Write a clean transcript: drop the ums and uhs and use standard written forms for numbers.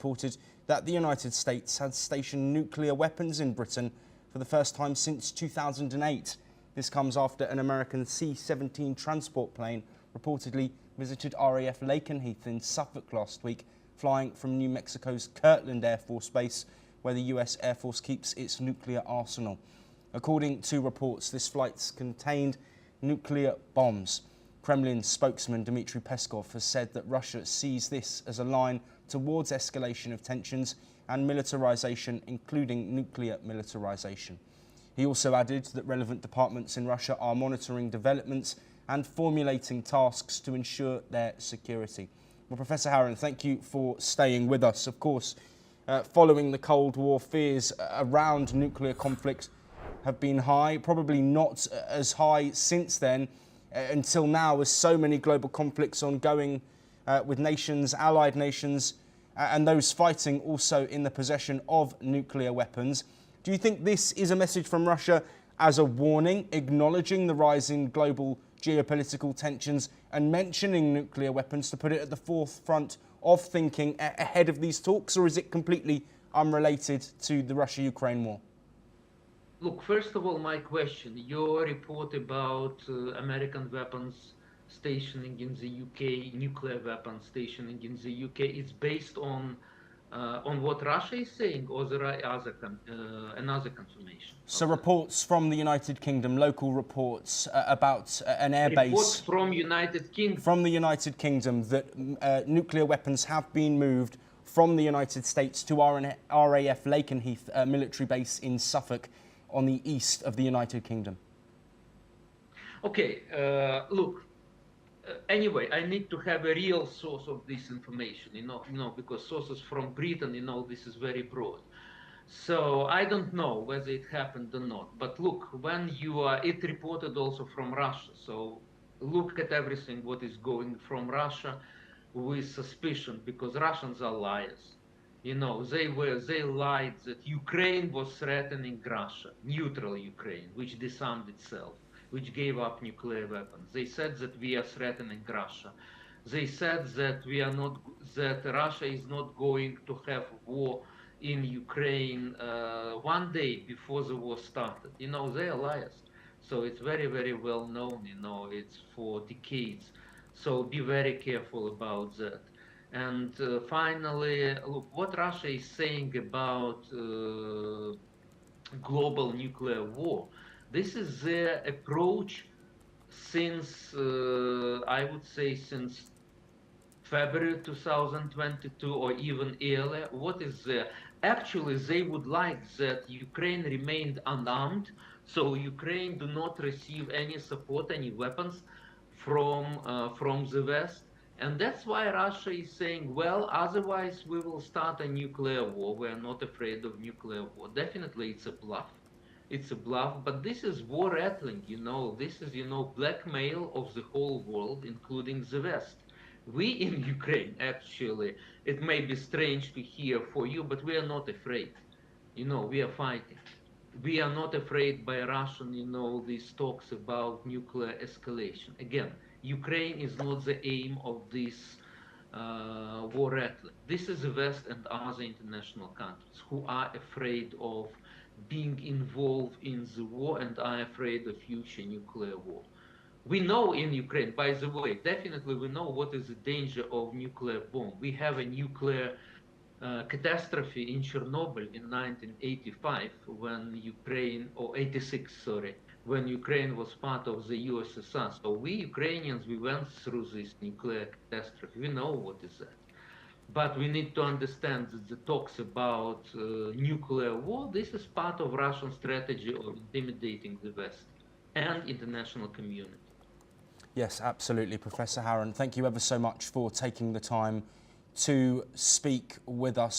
reported that the United States had stationed nuclear weapons in Britain for the first time since 2008. This comes after an American C-17 transport plane reportedly visited RAF Lakenheath in Suffolk last week, flying from New Mexico's Kirtland Air Force Base, where the US Air Force keeps its nuclear arsenal. According to reports, this flight contained nuclear bombs. Kremlin spokesman Dmitry Peskov has said that Russia sees this as a line towards escalation of tensions and militarization, including nuclear militarization. He also added that relevant departments in Russia are monitoring developments and formulating tasks to ensure their security. Well, Professor Harron, thank you for staying with us. Of course, following the Cold War, fears around nuclear conflict have been high, probably not as high since then, until now, as so many global conflicts ongoing with nations, allied nations, and those fighting also in the possession of nuclear weapons. Do you think this is a message from Russia as a warning, acknowledging the rise in global geopolitical tensions and mentioning nuclear weapons to put it at the forefront of thinking ahead of these talks, or is it completely unrelated to the Russia-Ukraine war? Look, first of all, my question, your report about American weapons stationing in the UK, nuclear weapons stationing in the UK, is based on what Russia is saying, or there are another confirmation? So reports from the United Kingdom, local reports about an airbase. Reports from United Kingdom. From the United Kingdom that nuclear weapons have been moved from the United States to RAF Lakenheath military base in Suffolk, on the east of the United Kingdom. Okay, look, anyway, I need to have a real source of this information, because sources from Britain, this is very broad. So I don't know whether it happened or not. But look, when it reported also from Russia. So look at everything what is going from Russia with suspicion, because Russians are liars. They lied that Ukraine was threatening Russia, neutral Ukraine, which disarmed itself, which gave up nuclear weapons. They said that we are threatening Russia. They said that that Russia is not going to have war in Ukraine one day before the war started. They are liars. So it's very, very well known. It's for decades. So be very careful about that. And finally, look, what Russia is saying about global nuclear war. This is their approach since, I would say, since February 2022 or even earlier. What is there? Actually, they would like that Ukraine remained unarmed, so Ukraine do not receive any support, any weapons from the West. And that's why Russia is saying, well, otherwise we will start a nuclear war. We are not afraid of nuclear war. Definitely it's a bluff. It's a bluff, but this is war rattling, This is, blackmail of the whole world, including the West. We in Ukraine, actually, it may be strange to hear for you, but we are not afraid. We are fighting. We are not afraid by Russian, these talks about nuclear escalation. Again, Ukraine is not the aim of this war rattling. This is the West and other international countries who are afraid of being involved in the war and are afraid of future nuclear war. We know in Ukraine, by the way, definitely we know what is the danger of nuclear bomb. We have a nuclear catastrophe in Chernobyl in 1985 when Ukraine, or 86, sorry, when Ukraine was part of the USSR. So we Ukrainians, we went through this nuclear catastrophe. We know what is that. But we need to understand that the talks about nuclear war, this is part of Russian strategy of intimidating the West and international community. Yes, absolutely, Professor Harron. Thank you ever so much for taking the time to speak with us.